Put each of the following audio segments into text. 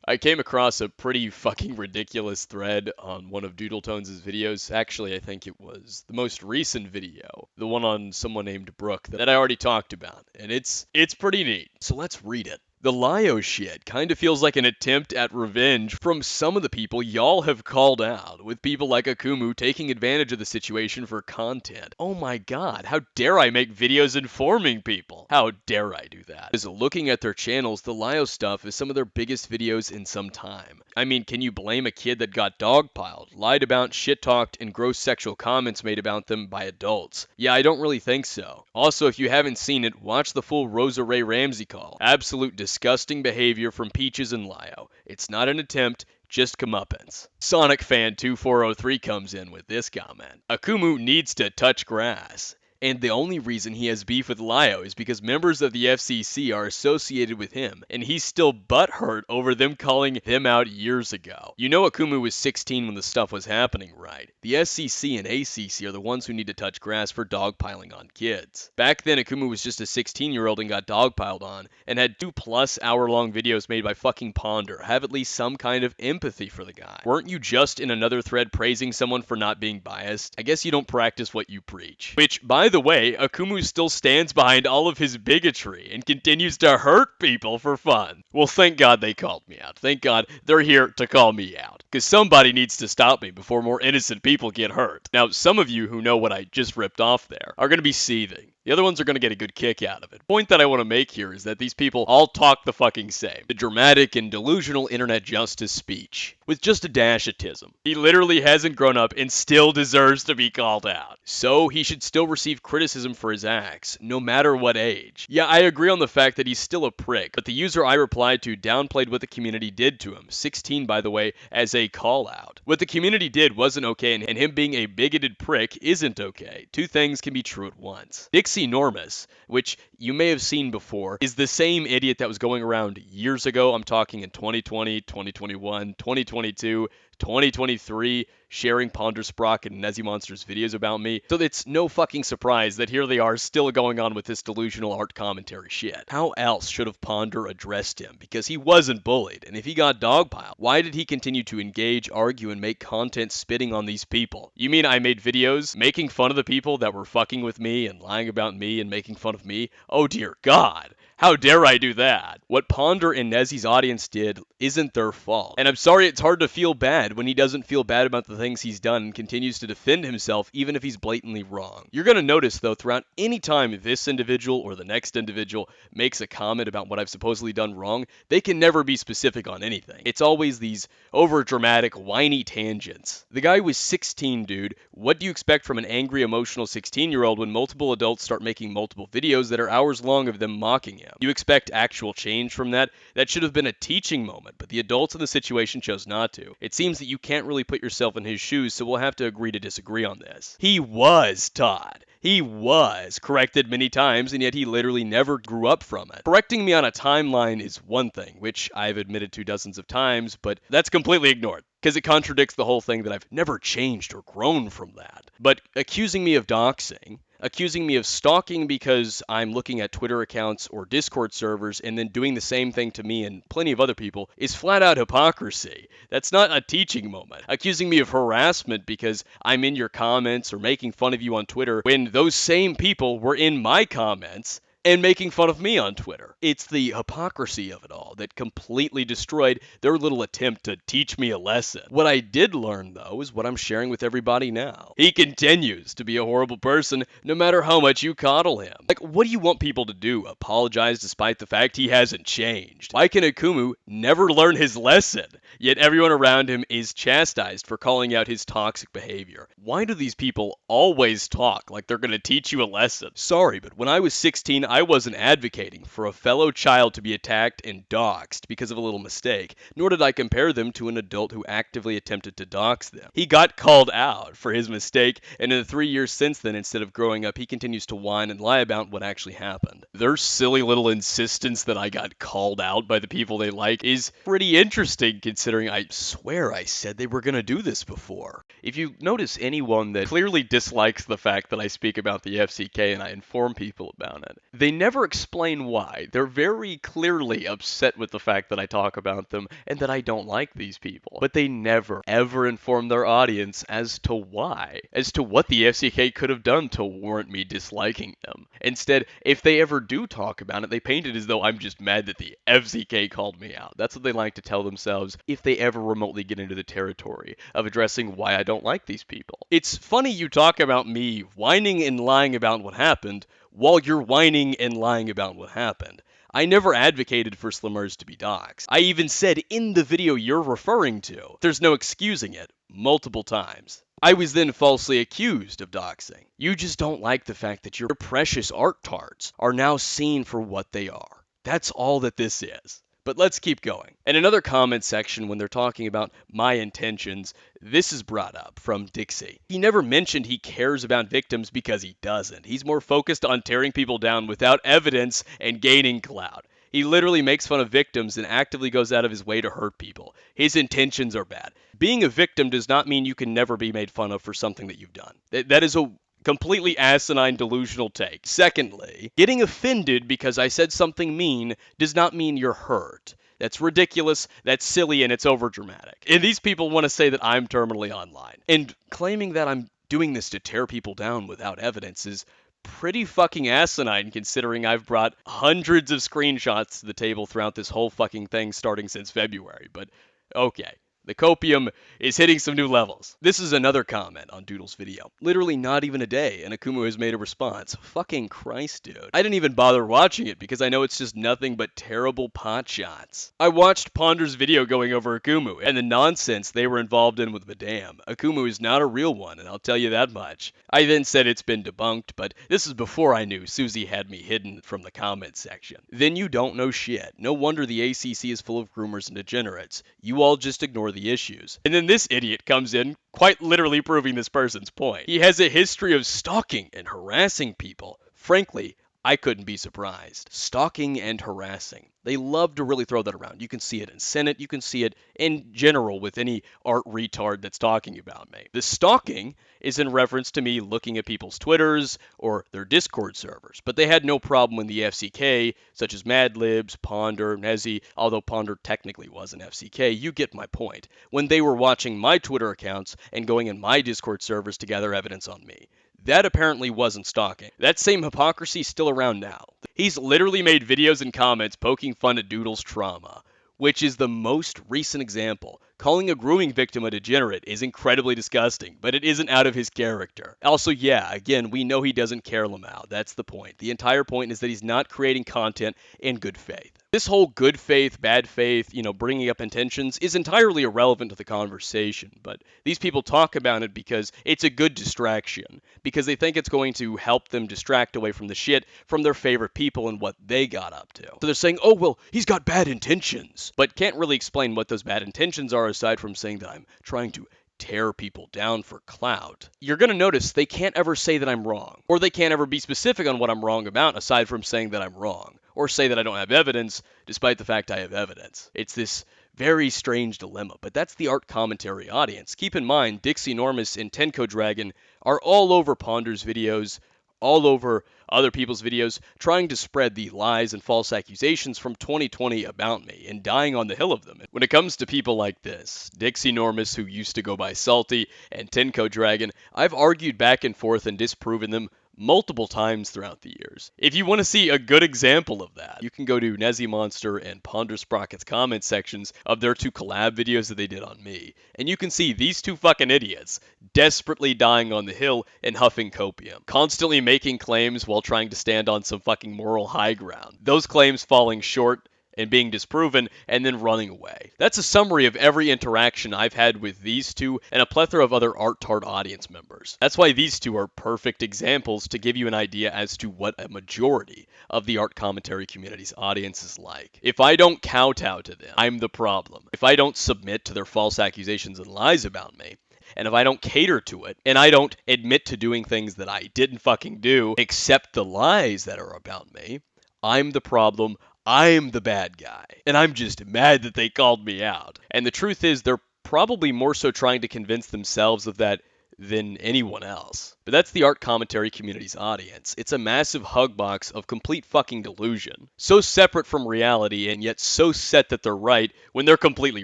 I came across a pretty fucking ridiculous thread on one of Doodletones' videos. Actually, I think it was the most recent video, the one on someone named Brooke that I already talked about, and it's pretty neat. So let's read it. The Lio shit kind of feels like an attempt at revenge from some of the people y'all have called out, with people like Akumu taking advantage of the situation for content. Oh my god, how dare I make videos informing people? How dare I do that? Because looking at their channels, the Lio stuff is some of their biggest videos in some time. I mean, can you blame a kid that got dogpiled, lied about, shit-talked, and gross sexual comments made about them by adults? Yeah, I don't really think so. Also, if you haven't seen it, watch the full Rosa Ray Ramsey call. Absolute disgusting behavior from Peaches and Lio. It's not an attempt, just comeuppance. Sonic Fan 2403 comes in with this comment. Akumu needs to touch grass. And the only reason he has beef with Lio is because members of the FCC are associated with him, and he's still butthurt over them calling him out years ago. You know Akumu was 16 when the stuff was happening, right? The SCC and ACC are the ones who need to touch grass for dogpiling on kids. Back then, Akumu was just a 16-year-old and got dogpiled on, and had 2+ hour-long videos made by fucking Ponder. Have at least some kind of empathy for the guy. Weren't you just in another thread praising someone for not being biased? I guess you don't practice what you preach. Which, by the way, Akumu still stands behind all of his bigotry and continues to hurt people for fun. Well, thank God they called me out. Thank God they're here to call me out. Because somebody needs to stop me before more innocent people get hurt. Now, some of you who know what I just ripped off there are going to be seething. The other ones are going to get a good kick out of it. The point that I want to make here is that these people all talk the fucking same. The dramatic and delusional internet justice speech. With just a dash of tism. He literally hasn't grown up and still deserves to be called out. So he should still receive criticism for his acts, no matter what age. Yeah, I agree on the fact that he's still a prick, but the user I replied to downplayed what the community did to him, 16 by the way, as a call out. What the community did wasn't okay, and him being a bigoted prick isn't okay. Two things can be true at once. Dixie Normus, which you may have seen before, is the same idiot that was going around years ago. I'm talking in 2020, 2021, 2022, 2023, sharing Ponder Sprocket and Nezzy Monster's videos about me. So it's no fucking surprise that here they are still going on with this delusional art commentary shit. How else should have Ponder addressed him? Because he wasn't bullied, and if he got dogpiled, why did he continue to engage, argue, and make content spitting on these people? You mean I made videos making fun of the people that were fucking with me and lying about me and making fun of me? Oh dear God. How dare I do that? What Ponder and Nezzy's audience did isn't their fault. And I'm sorry it's hard to feel bad when he doesn't feel bad about the things he's done and continues to defend himself even if he's blatantly wrong. You're going to notice though throughout any time this individual or the next individual makes a comment about what I've supposedly done wrong, they can never be specific on anything. It's always these over-dramatic, whiny tangents. The guy was 16, dude. What do you expect from an angry, emotional 16-year-old when multiple adults start making multiple videos that are hours long of them mocking him? You expect actual change from that? That should have been a teaching moment, but the adults in the situation chose not to. It seems that you can't really put yourself in his shoes, so we'll have to agree to disagree on this. He was taught. He was corrected many times, and yet he literally never grew up from it. Correcting me on a timeline is one thing, which I've admitted to dozens of times, but that's completely ignored, because it contradicts the whole thing that I've never changed or grown from that. But accusing me of doxing, accusing me of stalking because I'm looking at Twitter accounts or Discord servers and then doing the same thing to me and plenty of other people is flat out hypocrisy. That's not a teaching moment. Accusing me of harassment because I'm in your comments or making fun of you on Twitter when those same people were in my comments and making fun of me on Twitter. It's the hypocrisy of it all that completely destroyed their little attempt to teach me a lesson. What I did learn, though, is what I'm sharing with everybody now. He continues to be a horrible person no matter how much you coddle him. Like, what do you want people to do? Apologize despite the fact he hasn't changed? Why can Akumu never learn his lesson, yet everyone around him is chastised for calling out his toxic behavior? Why do these people always talk like they're gonna teach you a lesson? Sorry, but when I was 16, I wasn't advocating for a fellow child to be attacked and doxxed because of a little mistake, nor did I compare them to an adult who actively attempted to dox them. He got called out for his mistake, and in the 3 years since then, instead of growing up, he continues to whine and lie about what actually happened. Their silly little insistence that I got called out by the people they like is pretty interesting, considering I swear I said they were gonna do this before. If you notice anyone that clearly dislikes the fact that I speak about the FCK and I inform people about it, They never explain why. They're very clearly upset with the fact that I talk about them and that I don't like these people. But they never, ever inform their audience as to why, as to what the FCK could have done to warrant me disliking them. Instead, if they ever do talk about it, they paint it as though I'm just mad that the FCK called me out. That's what they like to tell themselves if they ever remotely get into the territory of addressing why I don't like these people. It's funny you talk about me whining and lying about what happened while you're whining and lying about what happened. I never advocated for Slimmers to be doxxed. I even said in the video you're referring to, there's no excusing it, multiple times. I was then falsely accused of doxing. You just don't like the fact that your precious art tards are now seen for what they are. That's all that this is. But let's keep going. In another comment section, when they're talking about my intentions, this is brought up from Dixie. He never mentioned he cares about victims because he doesn't. He's more focused on tearing people down without evidence and gaining clout. He literally makes fun of victims and actively goes out of his way to hurt people. His intentions are bad. Being a victim does not mean you can never be made fun of for something that you've done. That is a completely asinine, delusional take. Secondly, getting offended because I said something mean does not mean you're hurt. That's ridiculous, that's silly, and it's overdramatic. And these people want to say that I'm terminally online. And claiming that I'm doing this to tear people down without evidence is pretty fucking asinine, considering I've brought hundreds of screenshots to the table throughout this whole fucking thing starting since February. But okay. The Copium is hitting some new levels. This is another comment on Doodle's video. Literally not even a day, and Akumu has made a response. Fucking Christ, dude. I didn't even bother watching it because I know it's just nothing but terrible pot shots. I watched Ponder's video going over Akumu, and the nonsense they were involved in with Madame. Akumu is not a real one, and I'll tell you that much. I then said it's been debunked, but this is before I knew Susie had me hidden from the comment section. Then you don't know shit. No wonder the ACC is full of groomers and degenerates. You all just ignore the issues. And then this idiot comes in, quite literally proving this person's point. He has a history of stalking and harassing people. Frankly, I couldn't be surprised. Stalking and harassing. They love to really throw that around. You can see it in Senate. You can see it in general with any art retard that's talking about me. The stalking is in reference to me looking at people's Twitters or their Discord servers. But they had no problem when the FCK, such as Madlibs, Ponder, Nezzy, although Ponder technically was an FCK, you get my point. When they were watching my Twitter accounts and going in my Discord servers to gather evidence on me. That apparently wasn't stalking. That same hypocrisy is still around now. He's literally made videos and comments poking fun at Doodle's trauma, which is the most recent example. Calling a grooming victim a degenerate is incredibly disgusting, but it isn't out of his character. Also, yeah, again, we know he doesn't care Lamau. That's the point. The entire point is that he's not creating content in good faith. This whole good faith, bad faith, bringing up intentions is entirely irrelevant to the conversation, but these people talk about it because it's a good distraction, because they think it's going to help them distract away from the shit from their favorite people and what they got up to. So they're saying, oh, well, he's got bad intentions, but can't really explain what those bad intentions are aside from saying that I'm trying to tear people down for clout. You're going to notice they can't ever say that I'm wrong, or they can't ever be specific on what I'm wrong about aside from saying that I'm wrong, or say that I don't have evidence despite the fact I have evidence. It's this very strange dilemma, but that's the art commentary audience. Keep in mind, Dixie Normus and Tenko Dragon are all over Ponder's videos, all over other people's videos, trying to spread the lies and false accusations from 2020 about me and dying on the hill of them. When it comes to people like this, Dixie Normus, who used to go by Salty, and Tenko Dragon, I've argued back and forth and disproven them multiple times throughout the years. If you want to see a good example of that, you can go to Nezzy Monster and Ponder Sprocket's comment sections of their two collab videos that they did on me, and you can see these two fucking idiots desperately dying on the hill and huffing copium, constantly making claims while trying to stand on some fucking moral high ground. Those claims falling short and being disproven, and then running away. That's a summary of every interaction I've had with these two and a plethora of other Art Tart audience members. That's why these two are perfect examples to give you an idea as to what a majority of the art commentary community's audience is like. If I don't kowtow to them, I'm the problem. If I don't submit to their false accusations and lies about me, and if I don't cater to it, and I don't admit to doing things that I didn't fucking do, accept the lies that are about me, I'm the problem. I'm the bad guy, and I'm just mad that they called me out. And the truth is, they're probably more so trying to convince themselves of that than anyone else. But that's the art commentary community's audience. It's a massive hug box of complete fucking delusion. So separate from reality and yet so set that they're right when they're completely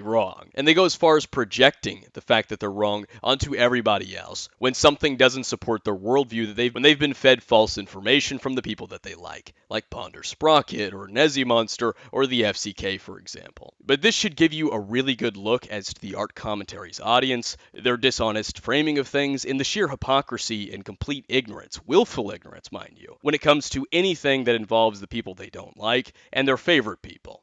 wrong. And they go as far as projecting the fact that they're wrong onto everybody else when something doesn't support their worldview when they've been fed false information from the people that they like Ponder Sprocket or Nezzy Monster or the FCK, for example. But this should give you a really good look as to the art commentary's audience, their dishonest framing of things, and the sheer hypocrisy and complete ignorance, willful ignorance, mind you, when it comes to anything that involves the people they don't like and their favorite people.